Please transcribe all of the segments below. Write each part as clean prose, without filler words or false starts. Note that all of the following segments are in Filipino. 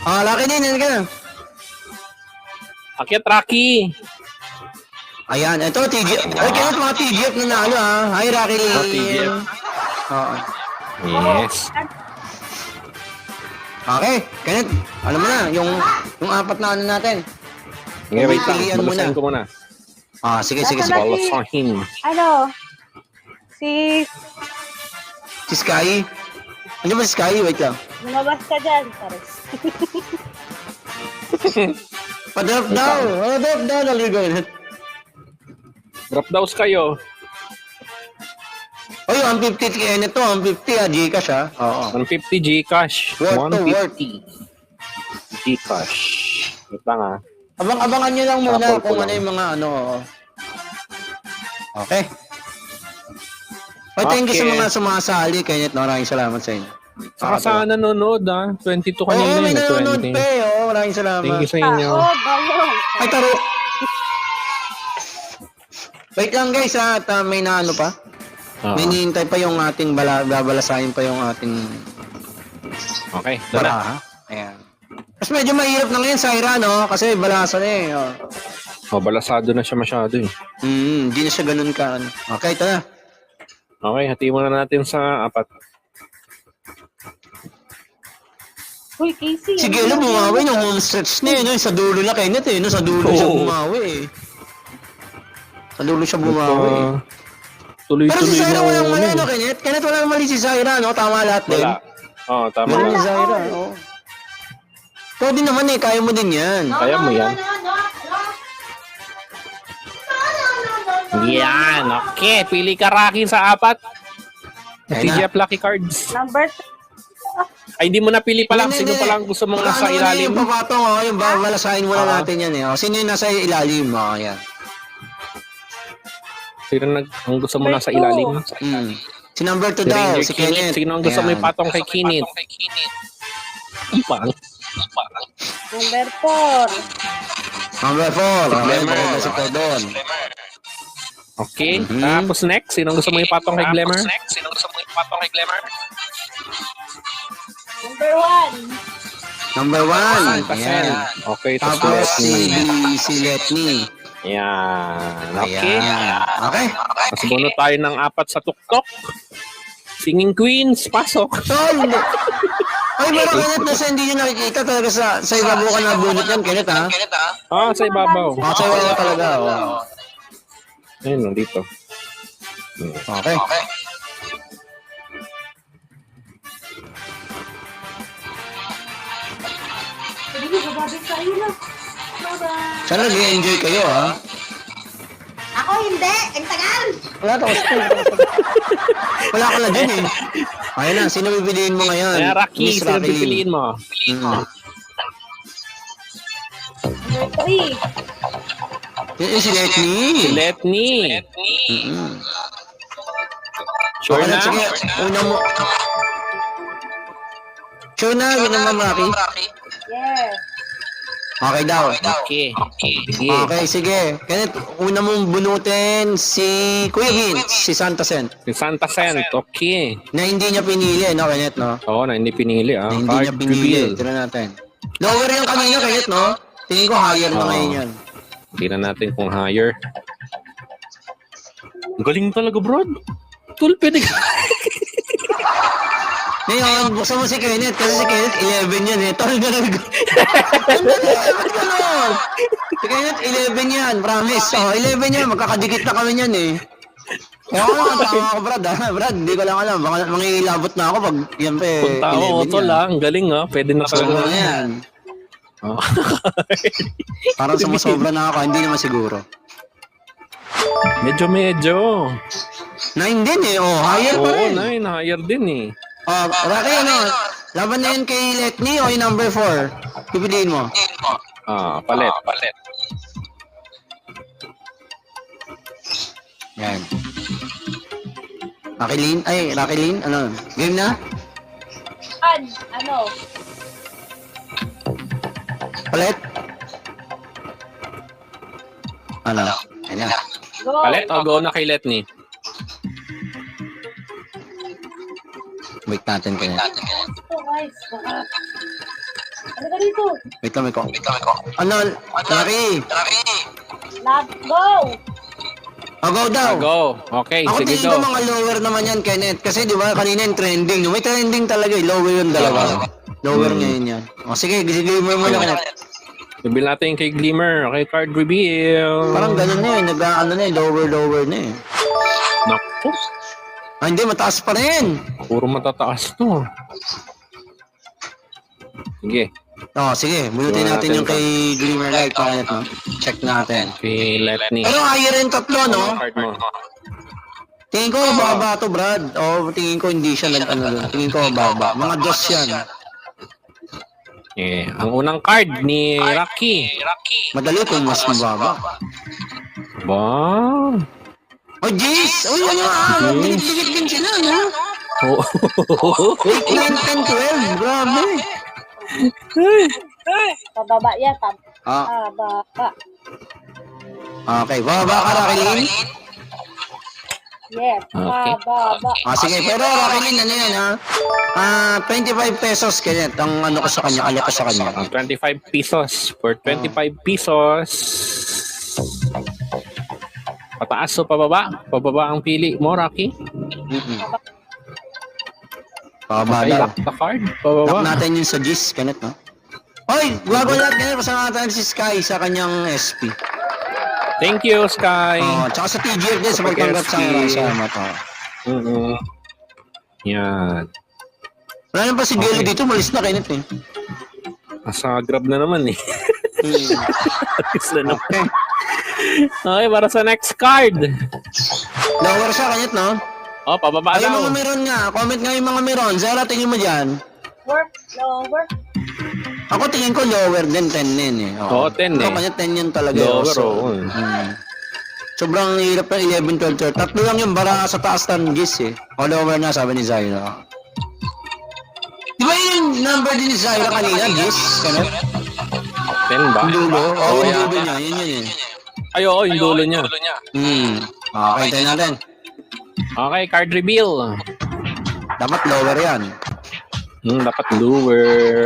Laki din, yan ka na. Akyat, Rocky. Ayan, ito, TGF. Ay, kaya mga TGF na nalo, ha? Hi, Rocky Lee. Oh, TGF. Oo. Yes. Okay, Kenneth, alam mo na, yung apat na ano natin. Okay, wait lang. Pilihan mo Babasahin na. ko muna. Sige. Babasahin. Ano? Si... Si Sky. Ano ba si Sky? Wait lang. Lumabas ka dyan. Pares. Pa-drop daw. Drop daw. Naligo. Drop downs kayo. Oy, 150 Kenneth to. 150 Gcash ha. Oo. 150 Gcash. Worth to, 150 Gcash. Wait lang ha. Abang-abangan nyo lang muna Sample ko kung ano lang. yung mga ano. Okay. Thank you sa Okay. mga sumasali, Kenneth. Maraming salamat sa inyo. Saka sa nanonood ha. 22 kanina Oo, may yun. nanonood 20. pa eh. Maraming salamat. Thank you sa inyo. Balong. Ay, taro. Wait lang guys ha. At may naano pa. Oo. May hinihintay pa yung ating babalasahin pa yung ating Okay, tara. baraha. Ayan. Mas medyo mahirap na ngayon, Syra, no? Kasi balasa na eh. Balasado na siya masyado eh. Hindi na siya ganun ka. Ano. Okay, ito na. Okay, hati muna natin sa apat. Uy, Casey. Sige, alam, bumawi ng home stretch na eh. No? Sa dulo na Kenneth eh. No? Sa dulo siya Oo. bumawi eh. Sa dulo siya bumawi eh. Pero si Tuloy-tuloy Syra na walang mali, ano no, Kenneth? Kenneth, walang mali si Syra, no? Tama lahat din. Wala. Oo, tama Wala lang. si Syra, oo. Ikaw din naman eh, kaya mo din yan. Kaya mo yan. Yan, okay. Pili ka, Rocky, sa apat. Ayan TGF Lucky Cards. Number Ay, hindi mo napili pa lang. Hindi, Sino hindi. pa lang gusto mong nasa Ano ilalim? Yung papatong, yung babalasahin muna Ah. natin yan eh. Sino yung nasa ilalim? Yan. Sino ang gusto mo nasa ilalim? Si number 2 Si daw, Ranger si Kinit. Kenneth. Sino ang gusto mo Ayan. ipatong kay Kinit? Pang. Number 4. Number 4. Okay, Glamour. maganda si Cordon. Okay. Mhm. Tapos next, sino ang gusto mo ipatong kay Glamour? Number 1. Number 1. Ayan. Ayan. Okay, Tapos Letni. si Letni. Ayan. Okay. Ayan. Okay. Mas buno tayo ng apat sa tuktok. Singing Queens, pasok. Tol! Ay, pero Kenneth, nasa hindi nyo nakikita talaga sa ibabaw ka na bunot yan, Kenneth, ha? Sa ibabaw. Sa ibabaw talaga, oh. Ayun, nandito. Okay. Hindi ko babalik sa iyo na. Bye-bye. Sana nag-enjoy kayo, ha? Ako hindi. Ang tagal. Wala ka, wala ka na dyan, eh. Ayun na, sino pipiliin mo ngayon? Kaya Rocky, Miss sino Rocky Lee. pipiliin mo? Number 3. Si Letni. Si Letni. Sure Okay, na? sige, una mo. Sure na, yun naman, Rocky. Yes. Okay daw. Okay. Sige. Okay, sige. Kenneth, una mong bunutin si Kuya Vince, si Santa Sen. Si Santa Cent. Okay. Na hindi niya pinili, no, Kenneth, no? Oo, na hindi pinili. Na hindi niya Card pinili. reveal. Tira natin. Lower yung kanina, Kenneth, no? Tingin ko higher na Oo. ngayon yan. Tingnan natin kung higher. Ang galing talaga, bro. Tul, pwede ka. Ngayon, buksan mo si Kenneth, kasi si Kenneth, 11 yan, eh. Tol, ganun. Si Kenneth, 11 yan, promise. 11 yan, magkakadikit na kami yan, eh. Kaya ako lang, tama ako, Brad, ha? Brad, hindi ko lang alam. Baka mangilabot na ako pag yan pa, eh. Punta ako, 11 tol, yan. Ang galing, Pwede na Sobra talaga. na yan. Oh. Parang sumasobra na ako, hindi naman siguro. Medyo. 9 din, eh. Higher pa Oo, rin. higher din eh. Rocky, ano? Laban na yun kay Letni o yung number 4? Pipiliin mo. Palit. Yan. Rocky Lin, ano? Game na? Ano? Palit? Ano? Ayan. Go. Palit o go na kay Letni? Wait natin kaya. Ito, guys. Baka Ano ka dito? Wait lang, ko. Ano, Lucky? Let's go! Go daw. Go. Okay, Ako sige tingin ko go. mga lower naman yan, Kenneth. Kasi di ba kanina yung trending. May trending talaga eh. Lower yung dalawa. Lower ngayon yan. O sige, sige mo muna, Kenneth. Reveal natin kay Glimmer. Okay, card reveal. Parang ganun na eh. Nag-ano na eh. Lower na eh. Naku, Hindi, mataas pa rin. puro matataas to. Sige. Sige. Bunutin natin yung kay Glimmer Light. Kenneth, no? Check natin. Okay, let me. Pero higher rin tatlo, no? Card mo. Tingin ko baba to, Brad. Tingin ko hindi siya nag-ano doon. Tingin ko baba. Mga dos yan. Ang unang card ni Rocky. Madali kung mas mababa. Ba? Oh, jeez! Uy, ano nga? Dikit-dikit din sila, no? Oh. 8, 9, 10, 12. Grabe. Pababa yan. Ah, Pababa. okay. Baba ka, Rakilin. Yes, Okay. pababa. Sige. Pero, Rakilin, ano yan, ha? 25 pesos, Kenneth. Ang ano ko sa kanya, alok ko sa kanya. 25 pesos. For 25 pesos. Pataas o pababa? Pababa ang pili mo, Rocky? Baba Okay, daw. lock the card. Lock Pababa. natin yung sa Gis, Kenneth, no? Hoy! Bago lahat, Kenneth. Pasama natin si Sky sa kanyang SP. Thank you, Sky. Tsaka sa TGF din, sa pagtanggap sa mata. Yan. Wala naman pa si Gelo dito, malis na, Kenneth, eh. Asa grab na naman eh. Alis na naman. Okay. Okay, para sa next card. Lower siya, Kenneth, no? Oh, pababa Ay, yung daw. mga meron nga. Comment nga yung mga meron. Zara, tingin mo dyan. Lower. Ako tingin ko lower din, 10 din eh. Oo, 10 eh. Ako kanya 10 yun talaga. Lower, So, oo. sobrang hirap ng 11, 12, 13. Tatlo lang yung bara sa taas ng Gis eh. O lower na, sabi ni Zaira. Di ba yung number din ni Zaira kanina, Gis? Kano? 10 ba? Yung dulo? Oo, Oo, yung yata. dulo niya. Yun yun eh. Ay, oo, yung dulo niya. Okay, tayo natin. Okay, card reveal. Dapat lower yan. Dapat lower.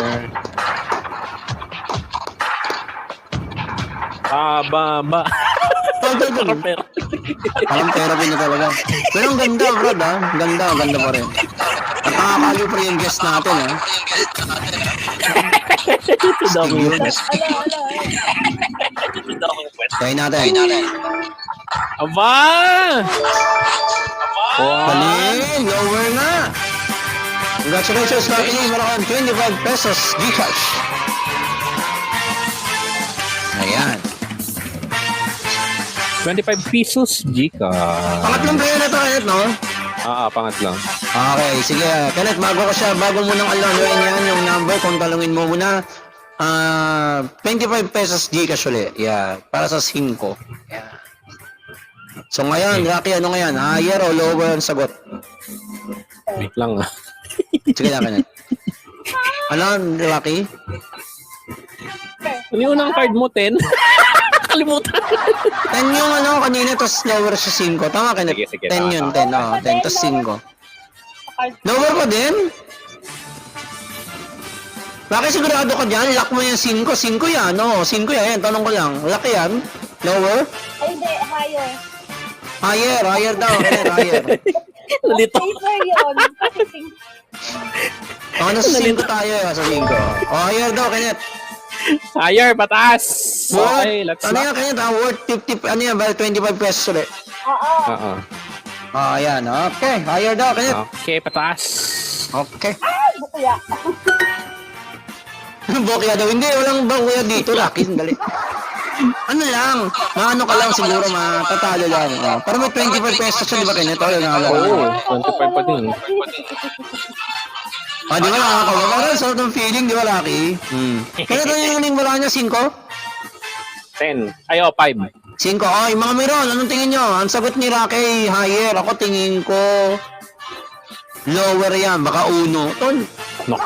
Pababa. Parang therapy na talaga. Pero ang ganda, Brad, ha? Ang ganda pa rin. At nakakaliw pa rin yung guest natin, ha? Ito daw yung quest. Tayo natin. Aba! Wow! Galing! Lower na! Congratulations, Lucky! Meron kang 25 pesos Gcash. Ayan. 25 pesos, Gcash. Pangatlong player na to, Kenneth, no? Pangatlo. Okay, sige. Kenneth, bago mo nang alanuin yan yung number, kung talungin mo muna, 25 pesos Gcash ulit. Yeah, para sa 5. Yeah. So ngayon, Rocky, ano ngayon? Higher o lower ang sagot? Wait lang ah. Sige na, Kenneth. Ano, Rocky? Ano yung unang card mo, 10? Kalimutan. 10 yung ano kanina, tapos lower sa 5. Tama, Kenneth? Sige, 10 yun, 10. 10, tapos 5. Lower pa din? Bakit sigurado ka dyan? Lock mo yung 5. 5 yan, no? 5 yan. Tanong ko lang. Lock yan? Lower? Ay, hindi. Higher. Higher daw. Kenneth, higher. Nalito. Safer yun. Nasa 5 tayo, sa 5. Higher daw, Kenneth. Higher, pataas. Okay, let's Ano lock. yan, Kenneth? Worth 50, ano yan, 25 pesos ulit. Oo. Ayan, okay. Higher daw, Kenneth. Okay, pataas. Okay. Bukuya. Bokya daw. Hindi, walang bokya dito, Rocky. Sandali. Ano lang, maano ka lang siguro, matatalo lang. Para may 25 pesos siya, di ba, Kenneth? Oo, 25 pa din. Di ba nakakagawa? Parang sort of feeling, di ba, Rocky? Kaya ito yung huling wala niya, 5? 10. Ay, 5. 5. Yung mga meron, anong tingin nyo? Ang sagot ni Rocky, higher. Ako tingin ko, lower yan, baka 1. Tol. No.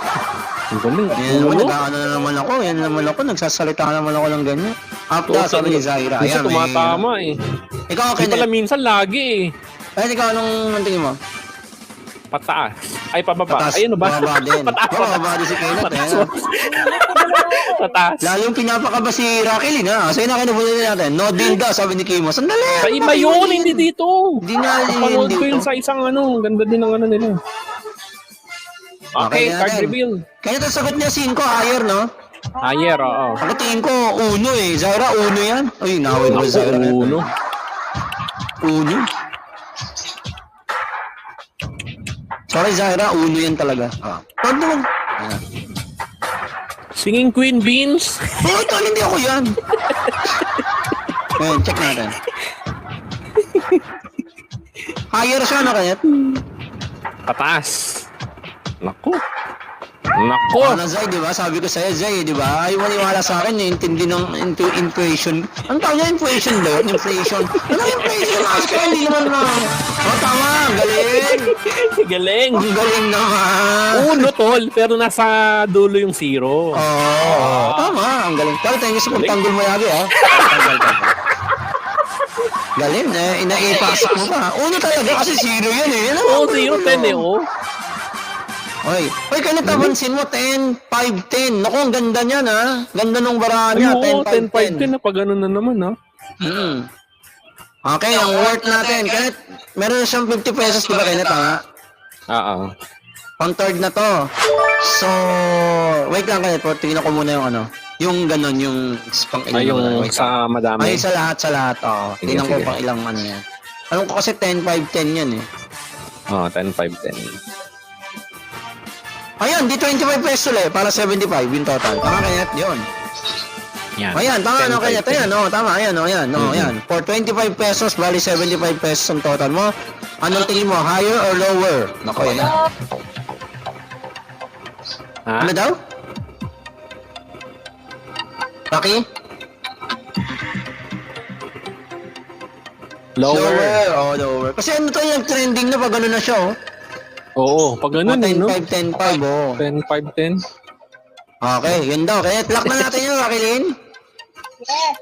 Ang galing. Yan naman, nag-ano na naman ako. Yan naman ako, nagsasalita naman ako ng ganyan. After, sabi ni Zaira. Minsan Ayan, tumatama eh. Ikaw, Hindi pala Kenneth. minsan lagi eh. Ikaw, anong tingin mo? Pataas. Ay, pababa. Pataas, Ayun ba? bababa din. Pataas. Bababa din si Kenneth. Pataas. Ayan. Pataas. Lalong pinapakaba si Rakilin ha. Sa'yo na kinubunin natin. No deal daw, sabi ni Kimo. Sandali. Sa iba yun, hindi dito. Hindi na Napanood ko dito. yun sa isang ano. Ganda din ng ano nila. Okay, Okay, card natin. reveal. Kaya ito sagot niya 5 higher, no? Higher, oo. Ako tingin ko, uno eh. Zaira, uno yan. Uy, naway ko sa Zaira. Uno. Uno. Sorry, Zaira, uno yan talaga. Pag naman. Ayan. Singing Queen Beans. Oh, tol, hindi ako yan. Ayan, check natin. Higher siya, no, Kenneth? Pataas. Naku. Naku. Oh, na Zay, di ba? Sabi ko sa'yo, Zay, di ba? Ayaw maniwala sa akin, intindi ng inflation. Ang tawag niya, inflation ba yun? Inflation. Ano inflation? Kaya hindi naman na. Oh, tama. Ang galing. Galing. Ang galing naman. Uno, tol. Pero nasa dulo yung zero. Tama. Ang galing. Pero thank you sa pagtanggol mo, Yabi, ha? Tanggol. Galing, eh. Inaipasok mo pa. Uno talaga kasi zero yan, eh. Yan ang Oo, galing, 0-10 eh, oh. Oy, kaya natabansin mo, 10, 5, 10. Naku, ang ganda niyan, ha? Ganda nung barahan Ay, niya, oo, 10, 5, 10-5 na pag ganun na naman, ha? Okay, ang worth natin. Kenneth, meron na siyang 50 pesos, di ba, Kenneth, ha? Oo. Pang third na to. So, wait lang, Kenneth, tingnan ko muna yung ano. Yung ganon, yung pang ilan. Ay, yung Wait lang. sa madami. Ay, sa lahat, oo. Sige, Tingnan ko sige. pang ilang ano yan. Alam ko kasi 10, 5, 10 yan, eh. Oo, 10-5-10. Ayan, di 25 pesos ulit, para 75 yung total. Tama, Kenneth, yun. Yan. Ayan, tama, 10, no, Kenneth, 5, 10. ayan, tama, ayan, ayan. For 25 pesos, bali 75 pesos ang total mo. Anong tingin mo, higher or lower? Nako, yan na. Ha? Ano daw? Rocky? Lower. Oh, lower. Kasi ano to yung trending na pag ano na siya, oh. Oo, pag ganun eh, no? 10, 5, 10, 5, oh. 10-5-10. Okay, yun daw. Kaya lock na natin yun, Rocky Lynn. Yes.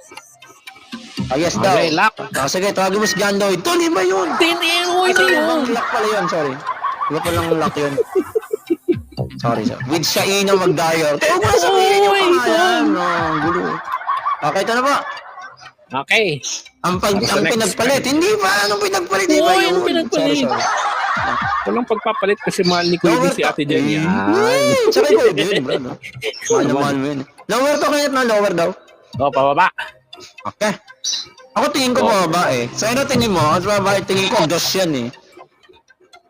Yes daw. Okay, lock. Sige, tawagin mo si John daw. Ito, di ba yun? Hindi yun. Lock pala yun, sorry. Iba palang lock yun. Sorry. With Shaina Magdayor. Tawag mo na sabihin yung pangalan. No, ang gulo. Okay, ito na po. Okay. Ang Sa next pinagpalit. card. Hindi ba? Anong pinagpalit? Di ba Oo, yun? yung pinagpalit. Sorry. Walang pagpapalit kasi mahal ni Kuya si Ate Jen yan. Tsaka ikaw din, bro. No? Mahal na mahal mo yun. Lower to, kaya na lower daw. O, pababa. Okay. Ako tingin ko bababa eh. Sa ano tingin mo? At bababa tingin ko dos yan eh.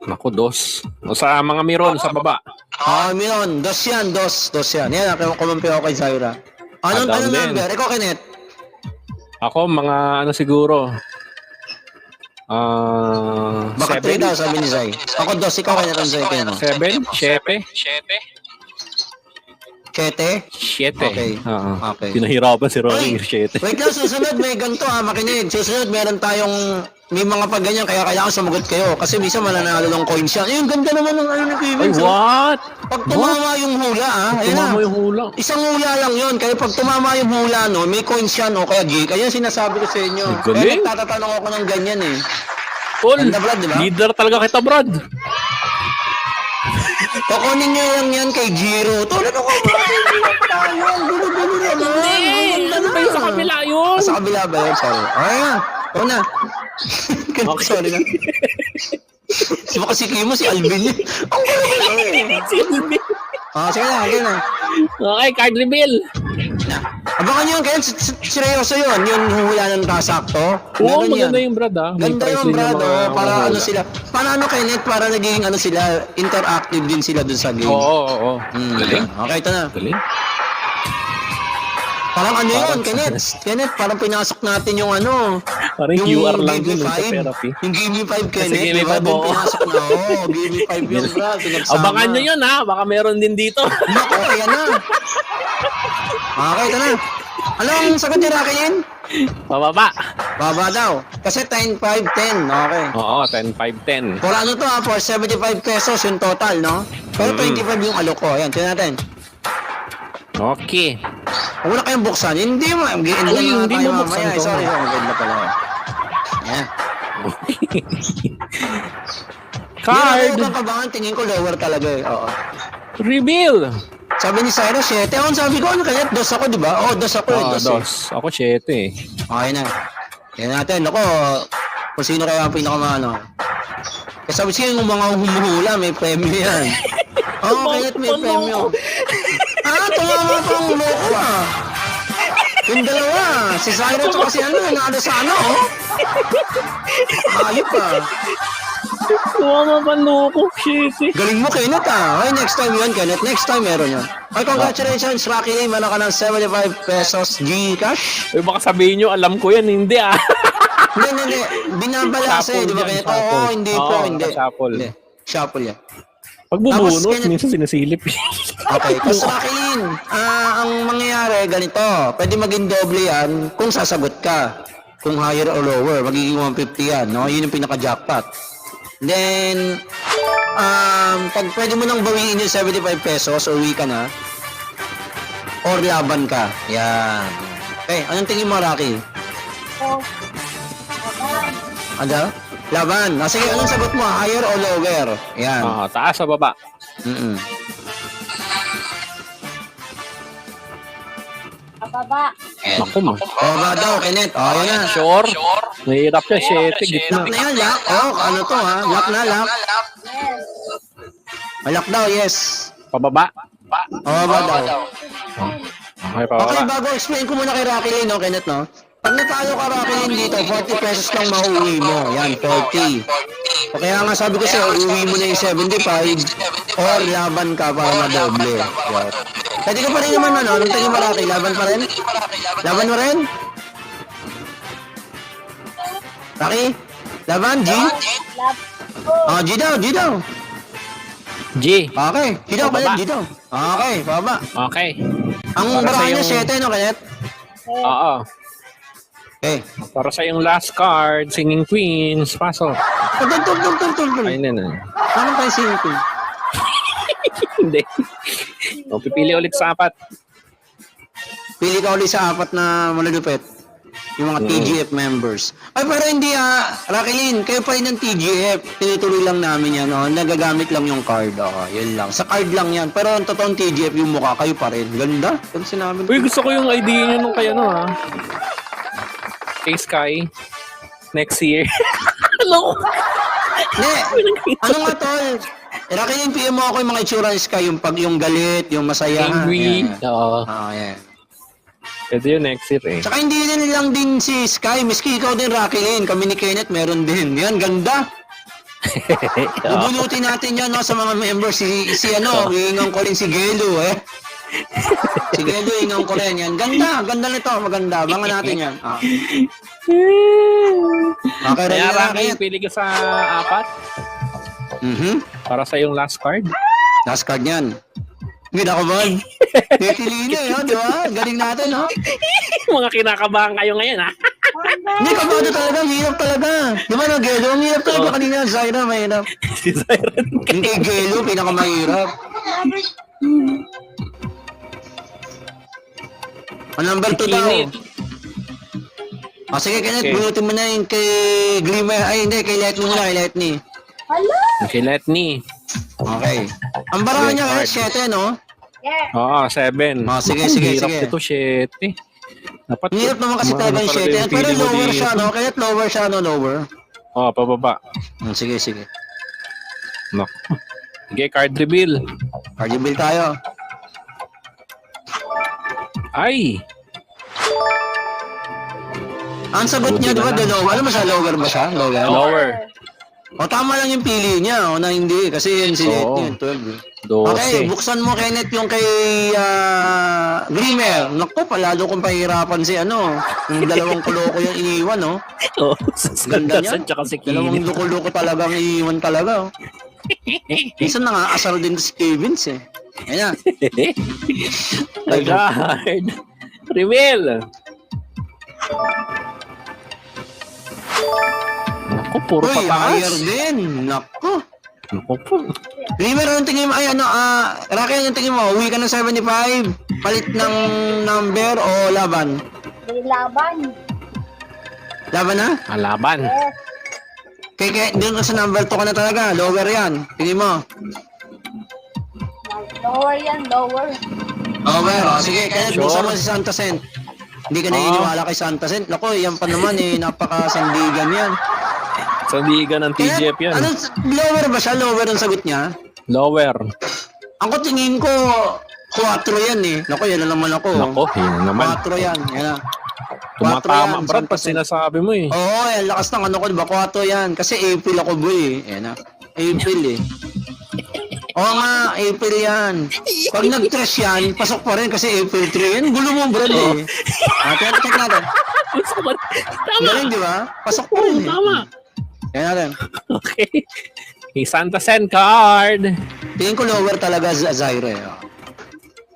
Naku, dos. O sa mga miron, sa baba. Miron. Dos yan. Dos yan. Yan, kumampi ako kay Zaira. Anong down din. number? Ikaw, Kenneth. Ako, mga ano siguro. Baka 3 daw, sabi ni Zay. Ako dos, ikaw Kenneth ang Zay kayo. 7? 7? Chete? 7. Okay. Oo. Okay. Pinahirapan si Rocky. Ay, 7. wait lang, susunod may ganito makinig. Susunod meron tayong, may mga pag ganyan, kaya kailangan sumagot kayo. Kasi minsan mananalo ng coins yan. Ayun, ganda naman ng ano ni Ay, Kevin. what? Pag tumama yung hula, ayun na. Tumama yung hula. Isang hula lang yun. Kaya pag tumama yung hula, no, may coins yan, o kaya gig. Ayan sinasabi ko sa inyo. Ang galing. Kaya nagtatanong ako ng ganyan eh. Tol, Ganda, Brad, di ba? leader talaga kita, Brad. Kukunin nyo lang yan kay Jiro. Tulad ako ba? Ang gulo-gulo naman. Ano ba yung sa kabila yun? Sa kabila ba yun? Sorry. Okay na. Ito na. Okay. Sorry na. Si baka si Kimo, si Alvin yun. Ang gulo-gulo eh. Sige na, sige na. Okay, card reveal. Abangan nyo yun, kaya seryoso yun. Yung hula ng kasakto. Oo, Meron yan. maganda yung Brad, ah. May Ganda price yung din Brad, mga para hula. ano sila. Para ano Kenneth, para naging ano sila, interactive din sila dun sa game. Oo. Galing. Okay, ito na. Galing. Parang ano yun, Parang- Kenneth, parang pinasok natin yung ano. Parang QR lang Game dun Me sa 5. therapy. Yung Game Me 5, Kenneth, Game Me diba? 5, Doon oo. pinasok na, Game Me 5 yun, Brad. Pinagsama. Abangan nyo yun, ha? Baka meron din dito. Naku, ayan na. Okay, ito na. Anong sagot ni Rocky yun? Pababa. Baba daw. Kasi 10, 5, 10. Okay. Oo, 10-5-10. For ano to for 75 pesos yung total, no? Pero 25 yung alok ko. Ayan, tingnan natin. Okay. Kung wala kayong buksan, hindi mo. Uy, hindi mo buksan to. Sorry, maganda pala. Ayan. Card. Yung kabangan, tingin ko lower talaga eh. Oo. Reveal. Sabi ni Cyrus, 7. Ako sabi ko, ano kaya? 2 ako, di ba? Oo, 2 ako eh. 2 eh. Dos. Ako 7 eh. Okay na. Yan natin. Ako, kung sino kaya ang pinakamano. Kasi sabi siya yung mga humuhula, may premyo yan. Oo, kaya't may premyo. Tumama pang loko ah. Yung dalawa, si Cyrus at si ano, nanalo sa ano, oh. Ayop ah. Tumama pa loko. Shit. Galing mo, Kenneth ah. Okay, next time yun, Kenneth. Next time meron yan. Okay, congratulations, Rocky Lee. Meron ka ng 75 pesos Gcash. Uy, baka sabihin nyo, alam ko yan. Hindi ah. Hindi. Binabalasa eh, di ba, Kenneth? Oo, hindi po, hindi. Shuffle. Hindi. Shuffle yan. Pag bubunot, Tapos, minsan sinasilip. Okay, tapos Raquel, ang mangyayari ganito, pwede maging doble yan kung sasagot ka. Kung higher or lower, magiging 150 yan, no? Yun yung pinaka-jackpot. Then, pag pwede mo nang bawiin yung 75 pesos, uwi ka na, or laban ka. Yan. Okay, anong tingin mo, Raquel? Oh. Ano? Laban. Sige, anong sagot mo? Higher or lower? Yan. Taas o baba? Mm-mm. Pababa. Ako mo. Baba daw, Kenneth. Yan na. Sure? Mahirap yan, 7. Gitna. Lock na yan, lock. Ano to ha? Lock na, lock. Yes. Lock daw, yes. Pababa? Baba daw. Okay, Okay, pababa. bago explain ko muna kay Rocky Lee, no, Kenneth, no? Pag natalo ka, Rocky Lee, dito, 40 pesos lang mauuwi mo. Yan, 40. O kaya nga sabi ko sa'yo, uwi mo na yung 75 or laban ka para madoble. Yan. Pwede ka pa rin naman, ano? Anong tingin mo, Rocky? Laban pa rin? Laban mo rin? Rocky? Laban, G? Love. G daw, G daw. G. Okay, G daw, Pababa. Kenneth, G daw. Okay, baba. Okay. Ang Para sa barahan niya, yung- 7, no, Kenneth? Oo. Okay. Para sa yung last card, Singing Queens. Pasok. Tul. Ayun na. Ano tayo singing? Hindi. O, pipili ulit sa 4. Pili ka ulit sa 4 na malulupit. Yung mga TGF members. Ay, pero hindi Raquelin, kayo pa rin ng TGF. Tinutuloy lang namin yan, no? Nagagamit lang yung card. Yun lang. Sa card lang yan. Pero ang totoong TGF, yung mukha, kayo pa rin. Ganda. Kung sinabi. Uy, gusto ko yung idea nyo nung kayo, no, ha? Kay Sky. Next year. Hello? Hindi. Ano nga, tol? Raquelin, PM mo ako yung mga itsura ni Sky. Yung pag yung galit, yung masaya. Angry. Yan. Oo. Yan. Pwede yun next year, eh. Tsaka hindi din lang din si Sky. Miski ikaw din, Raquelin. Kami ni Kenneth, meron din. Yan, ganda. Bubulutin natin yan, no, sa mga members. Si ano, iingang ko rin si Gelo, eh. Si Gelo, iingang ko rin yan. Ganda nito, maganda. Abangan natin yan. Okay, ready Kaya na, Rocky, Kenneth? pili ka sa 4 para sa yung last card. Last card yan. Hindi na ako man. Netilina, yun, di ba? Galing natin, no? Mga kinakabahan kayo ngayon, ha? Hindi, kabado talaga. Hirap talaga. Di ba, no, Gelo? Ang hirap talaga kanina. Zaira, mahirap. Si Siren. Hindi, Gelo, pinakamahirap. Number 2 daw. Kinit. Sige, Kenneth, Okay. bunutin mo na yung kay Glimmer. Ay, hindi, kay Lightning muna, kay Lightning. Hello. Okay, let me. Okay. Ang barahan niya, Card. 7, no? Yeah. Oo, 7. Sige. Hirap ito, 7. Dapat Ang hirap naman kasi ano talaga yung talaga 7. yung Pero pili mo lower dito. siya, no? Kaya lower siya, no? Lower. Oo, pababa. Sige. No. Sige, card reveal. Cardio bill tayo. Ay! Ang sagot niya, di ba, the lower? Alam mo siya, lower ba siya? Lower. Lower. O, tama lang yung pili niya, o na hindi. Kasi yun si Oo. Lightning, 12. 12. Okay, buksan mo, Kenneth, yung kay Glimmer. Naku, palalo kong pahirapan si ano. Yung dalawang kuloko yung iniwan, no? Oo, Ganda niya. Tsaka si Dalawang Kinit. loko-loko talagang iiwan talaga. Oh. Minsan nangaasar din si Kevins eh. Ayan na. Card. Reveal. Naku, puro Uy, higher pataas. din. Naku. Naku po. River, anong tingin mo? Ay, ano, Raquel, anong tingin mo? Uwi ka ng 75? Palit ng number o laban? May laban. Laban na? Alaban. Yes. Kaya doon sa number 2 ka na talaga. Lower yan. Tingin mo. Lower yan, lower. Lower. O, sige, kaya Sure. buksan mo si Santa Cent. Hindi ka naniniwala kay Santa Cent. Lako, yan pa naman eh. Napakasandigan yan. Sandigan ng TGF yan. Ano, lower ba siya? Lower ang sagot niya? Lower. Ako tingin ko, 4 yan eh. Naku, yan na naman ako. Nako, yun naman. 4 yan. Yan na. Tumatama, 4 yan, Brad, pag 100%. sinasabi mo eh. Oo, yan. Lakas ng ano ko, diba? 4 yan. Kasi April ako, boy eh. Yan na. April eh. Oo nga, April yan. Pag nag-trash yan, pasok pa rin kasi April 3 yan. Gulo mo, Brad eh. Check natin. Tama. Galing, di ba? Pasok pa rin eh. Tama. Yan natin. Okay. Hey, Santa Sen card. Tingin ko lower talaga Zaire eh.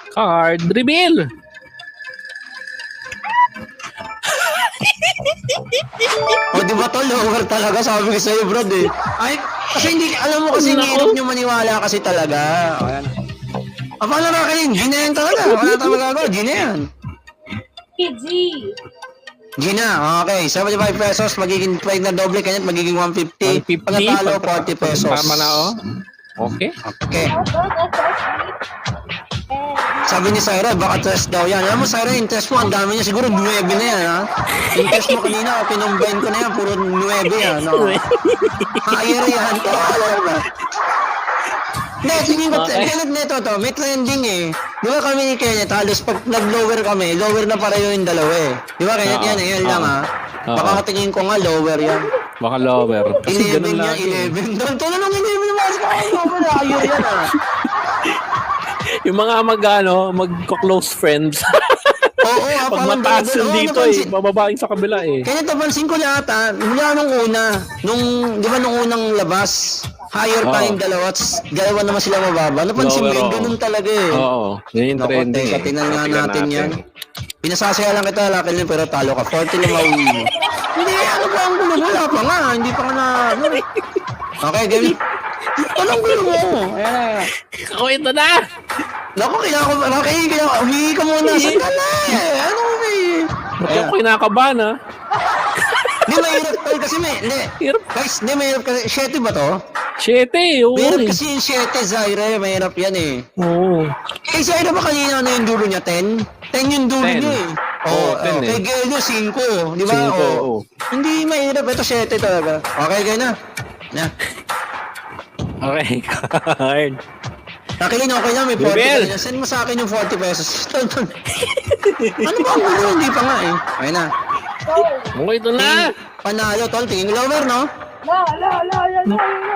Card reveal. O di ba to lower talaga sabi ko sa'yo Brad eh. Ay, kasi hindi, alam mo kasi Nako. hirap nyo maniwala kasi talaga. O yan. Paano na kayo? Gina yan talaga. Wala tayong magagawa. Gina yan. KG. Gina, okay. 75 pesos, magiging price na doble, kanya magiging 150. 150. Pag natalo, 40 pesos. Tama na oh. Okay. Okay. Eh, Sabi ni Syra, baka test daw yan. Alam mo, Syra, yung test mo, ang dami niya siguro 9 na yan, ha? Yung test mo kanina, pinumbahin ko na yan, puro 9 yan, no? Higher yan. Alam ba? Hindi, tingin ko, Okay. ganit nito to, may trending eh. Di ba kami ni Kenneth, halos pag nag-lower kami, lower na pareho yung dalawa eh. Di ba Kenneth, Oo. yan eh, yan lang ha. Oo. Baka tingin ko nga, lower yan. Baka lower. Kasi 11 ganun yan, lagi. 11. Doon, tulo lang 11 yung mas lower, higher yan ha. Yung mga magko-close friends. Oo, Pag parang mataas ganun. yun Oo, dito eh, napansin- bababaing sa kabila eh. Kaya napansin ko lahat mula nung una, di ba nung unang labas, higher pa Oo. yung dalawa, dalawa naman sila mababa. Napansin mo Lower, yun, oo. ganun talaga eh. Oo, yun yung Naku, trending teka, eh. tingnan nga Tingnan natin yan. Pinasasaya lang kita, Lakilin, pero talo ka. 40 lang mauwi mo. Hindi, ano ba ang gulo mo? Wala pa nga, hindi pa nga na, ano. Okay, game. Anong gulo mo? Ayan. Ako ito na! Naku, umihi ka muna. Saan ka na eh? Ano mo eh? Ba't ako kinakabahan ha? Hindi, mahirap tol kasi hindi. Hirap. Guys, hindi mahirap kasi. 7 ba to? 7 oo Mahirap eh. kasi yung 7, Zaire. Mahirap yan eh. Oo. Kay Zaire ba kanina ano yung dulo niya? 10? 10 yung dulo 10. niya eh. Oo, 10 eh. Kay Gelio, 5. Di ba? 5, Oo. oo. Hindi mahirap. Ito 7 talaga. Okay, kayo na. Na. Okay, card. Nakilin, okay na. May 40 Rebel. ka na. Send mo sa akin yung 40 pesos. Ano ba ang gulo? Hindi pa nga eh. Okay na. Ako ito na! Panalo, tol. Tingin lower, no? La.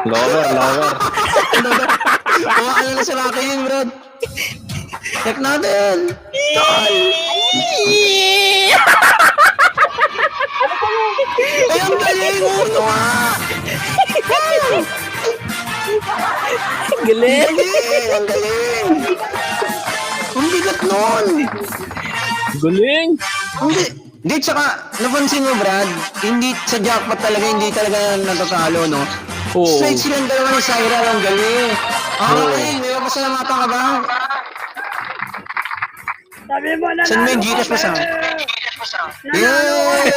Lower. Ano na sa akin yun, bro? Check natin. Tol. Ay, ang galing mo. Galing! Ang galing. Ang bigat nun. Galing! Hindi, tsaka, napansin mo, Brad, hindi sa jackpot talaga, hindi talaga natatalo, no? Oo. Straight silang dalawa ni Syra, ang galing. Okay, may pasalamatan ka ba? Sabi mo na Saan mo yung Gcash mo sa? Yay!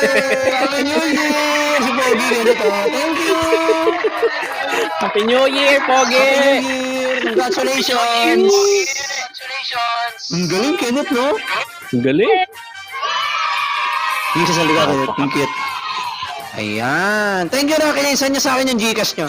Happy New Year! Si Pogi, ganito. Thank you! Happy New Year, Happy Pogi! New Year! Congratulations! Ang galing, Kenneth, no? Galing! Yung sa salita ko, yung cute. Ayan. Thank you, Rocky. Saan niya sa akin yung Gcash nyo?